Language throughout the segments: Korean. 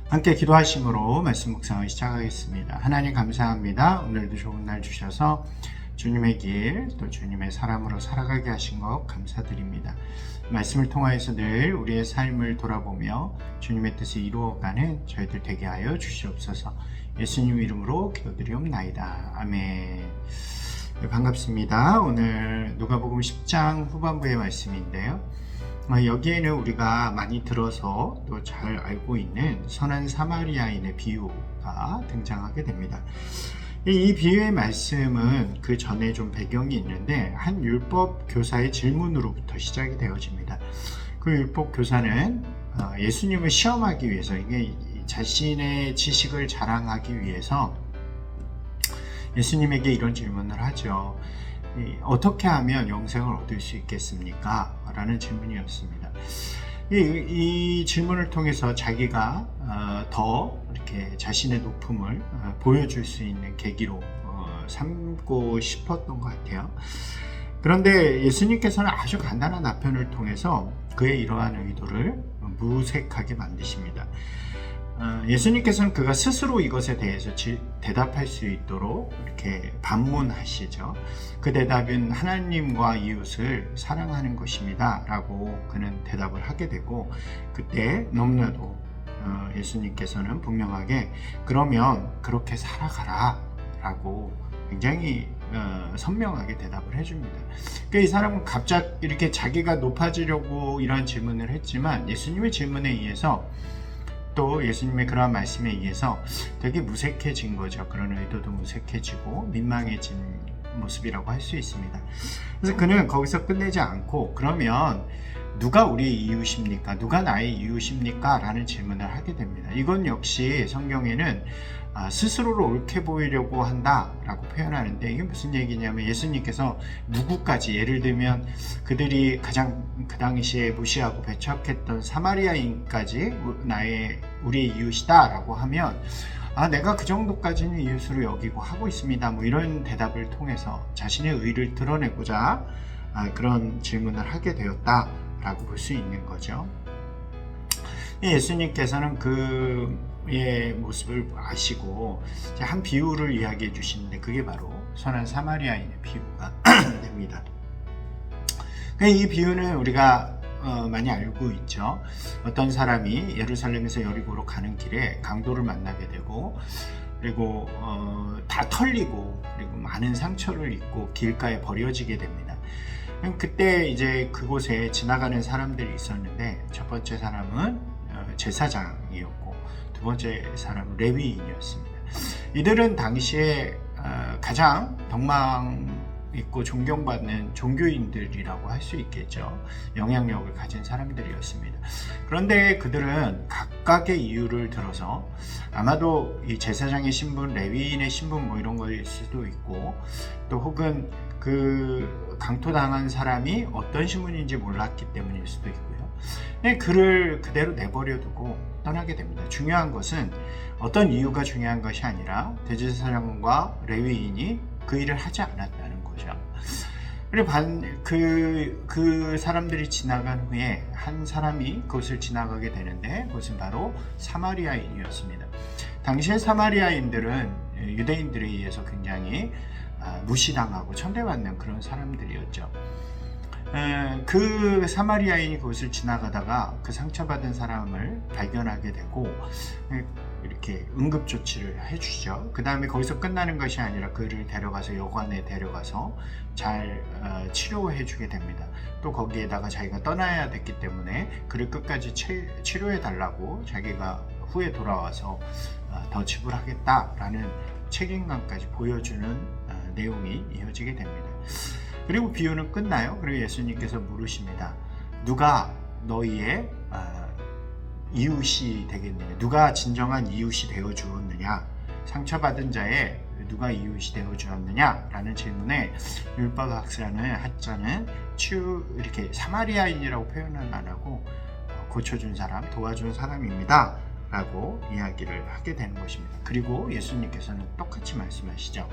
함께 기도하심으로 말씀 묵상을 시작하겠습니다. 하나님 감사합니다. 오늘도 좋은 날 주셔서 주님의 길, 또 주님의 사람으로 살아가게 하신 것 감사드립니다. 말씀을 통하여서 늘 우리의 삶을 돌아보며 주님의 뜻을 이루어가는 저희들 되게 하여 주시옵소서. 예수님 이름으로 기도드리옵나이다. 아멘. 반갑습니다. 오늘 누가복음 10장 후반부의 말씀인데요. 여기에는 우리가 많이 들어서 또 잘 알고 있는 선한 사마리아인의 비유가 등장하게 됩니다. 이 비유의 말씀은 그 전에 좀 배경이 있는데 한 율법 교사의 질문으로부터 시작이 되어집니다. 그 율법 교사는 예수님을 시험하기 위해서, 이게 자신의 지식을 자랑하기 위해서 예수님에게 이런 질문을 하죠. 어떻게 하면 영생을 얻을 수 있겠습니까? 라는 질문이었습니다. 이 질문을 통해서 자기가 더 이렇게 자신의 높음을 보여줄 수 있는 계기로 삼고 싶었던 것 같아요. 그런데 예수님께서는 아주 간단한 답변을 통해서 그의 이러한 의도를 무색하게 만드십니다. 예수님께서는 그가 스스로 이것에 대해서 대답할 수 있도록 이렇게 반문하시죠. 그 대답은 하나님과 이웃을 사랑하는 것입니다 라고 그는 대답을 하게 되고, 그때 너무나도 예수님께서는 분명하게 그러면 그렇게 살아가라 라고 굉장히 선명하게 대답을 해줍니다. 그러니까 이 사람은 갑자기 이렇게 자기가 높아지려고 이런 질문을 했지만 예수님의 질문에 의해서, 또 예수님의 그러한 말씀에 의해서 되게 무색해진 거죠. 그런 의도도 무색해지고 민망해진 모습이라고 할 수 있습니다. 그래서 그는 거기서 끝내지 않고 그러면 누가 우리의 이웃입니까? 누가 나의 이웃입니까? 라는 질문을 하게 됩니다. 이건 역시 성경에는 스스로를 옳게 보이려고 한다 라고 표현하는데, 이게 무슨 얘기냐면 예수님께서 누구까지, 예를 들면 그들이 가장 그 당시에 무시하고 배척했던 사마리아인까지 우리의 이웃이다 라고 하면 내가 그 정도까지는 이웃으로 여기고 하고 있습니다, 뭐 이런 대답을 통해서 자신의 의를 드러내고자 그런 질문을 하게 되었다 라고 볼 수 있는 거죠. 예수님께서는 그의 모습을 아시고 한 비유를 이야기해 주시는데, 그게 바로 선한 사마리아인의 비유가 됩니다. 이 비유는 우리가 많이 알고 있죠. 어떤 사람이 예루살렘에서 여리고로 가는 길에 강도를 만나게 되고, 그리고 다 털리고 그리고 많은 상처를 입고 길가에 버려지게 됩니다. 그때 이제 그곳에 지나가는 사람들이 있었는데, 첫 번째 사람은 제사장이었고 두 번째 사람은 레위인이었습니다. 이들은 당시에 가장 덕망 있고 존경받는 종교인들이라고 할 수 있겠죠. 영향력을 가진 사람들이었습니다. 그런데 그들은 각각의 이유를 들어서, 아마도 이 제사장의 신분, 레위인의 신분 뭐 이런 거일 수도 있고, 또 혹은 그 강토당한 사람이 어떤 신분인지 몰랐기 때문일 수도 있고요. 그를 그대로 내버려 두고 떠나게 됩니다. 중요한 것은 어떤 이유가 중요한 것이 아니라 대제사장과 레위인이 그 일을 하지 않았다는 거죠. 그리고 그 사람들이 지나간 후에 한 사람이 그것을 지나가게 되는데, 그것은 바로 사마리아인이었습니다. 당시의 사마리아인들은 유대인들에 의해서 굉장히 무시당하고 천대받는 그런 사람들이었죠. 그 사마리아인이 그것을 지나가다가 그 상처받은 사람을 발견하게 되고 이렇게 응급조치를 해주죠. 그 다음에 거기서 끝나는 것이 아니라 그를 데려가서 여관에 데려가서 잘 치료해 주게 됩니다. 또 거기에다가 자기가 떠나야 됐기 때문에 그를 끝까지 치료해 달라고 자기가 후에 돌아와서 더 지불하겠다라는 책임감까지 보여주는 내용이 이어지게 됩니다. 그리고 비유는 끝나요. 그리고 예수님께서 물으십니다. 누가 너희의 이웃이 되겠느냐? 누가 진정한 이웃이 되어 주었느냐? 상처받은 자의 누가 이웃이 되어 주었느냐? 라는 질문에 율법학자는 이렇게 사마리아인이라고 표현은 안 하고 고쳐준 사람, 도와준 사람입니다 라고 이야기를 하게 되는 것입니다. 그리고 예수님께서는 똑같이 말씀하시죠.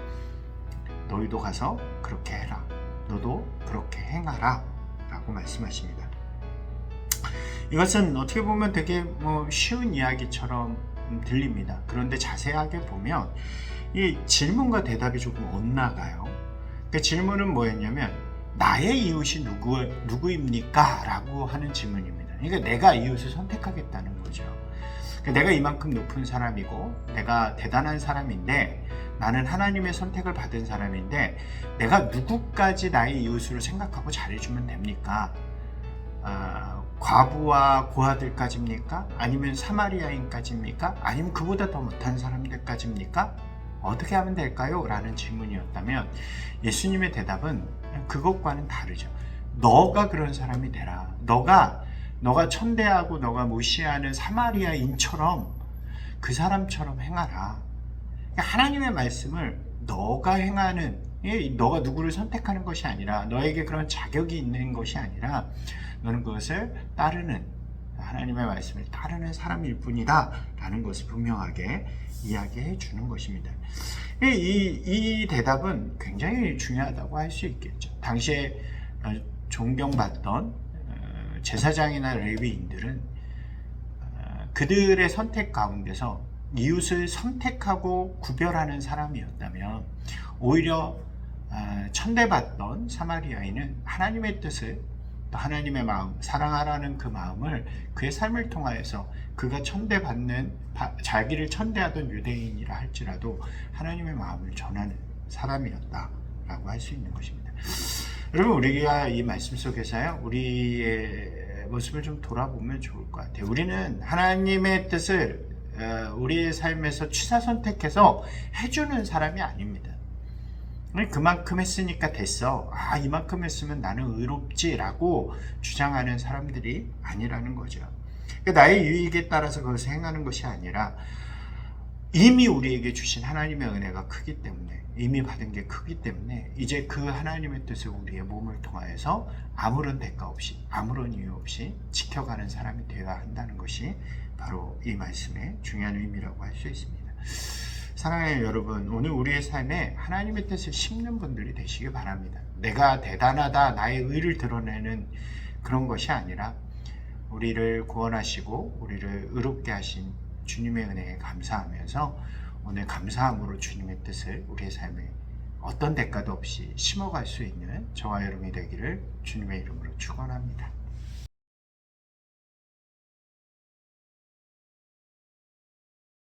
너희도 가서 그렇게 해라. 너도 그렇게 행하라 라고 말씀하십니다. 이것은 어떻게 보면 되게 쉬운 이야기처럼 들립니다. 그런데 자세하게 보면 이 질문과 대답이 조금 엇나가요. 그 질문은 뭐였냐면 나의 이웃이 누구입니까? 라고 하는 질문입니다. 그러니까 내가 이웃을 선택하겠다는 거죠. 그러니까 내가 이만큼 높은 사람이고 내가 대단한 사람인데 나는 하나님의 선택을 받은 사람인데 내가 누구까지 나의 이웃으로 생각하고 잘해주면 됩니까? 과부와 고아들까지입니까? 아니면 사마리아인까지입니까? 아니면 그보다 더 못한 사람들까지입니까? 어떻게 하면 될까요? 라는 질문이었다면 예수님의 대답은 그것과는 다르죠. 너가 그런 사람이 되라. 너가 천대하고 너가 무시하는 사마리아인처럼 그 사람처럼 행하라. 그러니까 하나님의 말씀을 너가 행하는, 너가 누구를 선택하는 것이 아니라 너에게 그런 자격이 있는 것이 아니라 너는 그것을 따르는, 하나님의 말씀을 따르는 사람일 뿐이다 라는 것을 분명하게 이야기해 주는 것입니다. 이 대답은 굉장히 중요하다고 할 수 있겠죠. 당시에 존경받던 제사장이나 레위인들은 그들의 선택 가운데서 이웃을 선택하고 구별하는 사람이었다면 오히려 천대받던 사마리아인은 하나님의 뜻을, 하나님의 마음, 사랑하라는 그 마음을 그의 삶을 통하여서 그가 천대받는, 자기를 천대하던 유대인이라 할지라도 하나님의 마음을 전하는 사람이었다라고 할 수 있는 것입니다. 여러분, 우리가 이 말씀 속에서요, 우리의 모습을 좀 돌아보면 좋을 것 같아요. 우리는 하나님의 뜻을 우리의 삶에서 취사 선택해서 해주는 사람이 아닙니다. 그만큼 했으니까 됐어. 이만큼 했으면 나는 의롭지라고 주장하는 사람들이 아니라는 거죠. 그러니까 나의 유익에 따라서 그것을 행하는 것이 아니라 이미 우리에게 주신 하나님의 은혜가 크기 때문에, 이미 받은 게 크기 때문에 이제 그 하나님의 뜻을 우리의 몸을 통하여서 아무런 대가 없이, 아무런 이유 없이 지켜가는 사람이 되어야 한다는 것이 바로 이 말씀의 중요한 의미라고 할 수 있습니다. 사랑하는 여러분, 오늘 우리의 삶에 하나님의 뜻을 심는 분들이 되시기 바랍니다. 내가 대단하다, 나의 의를 드러내는 그런 것이 아니라 우리를 구원하시고 우리를 의롭게 하신 주님의 은혜에 감사하면서 오늘 감사함으로 주님의 뜻을 우리의 삶에 어떤 대가도 없이 심어갈 수 있는 저와 여러분이 되기를 주님의 이름으로 축원합니다.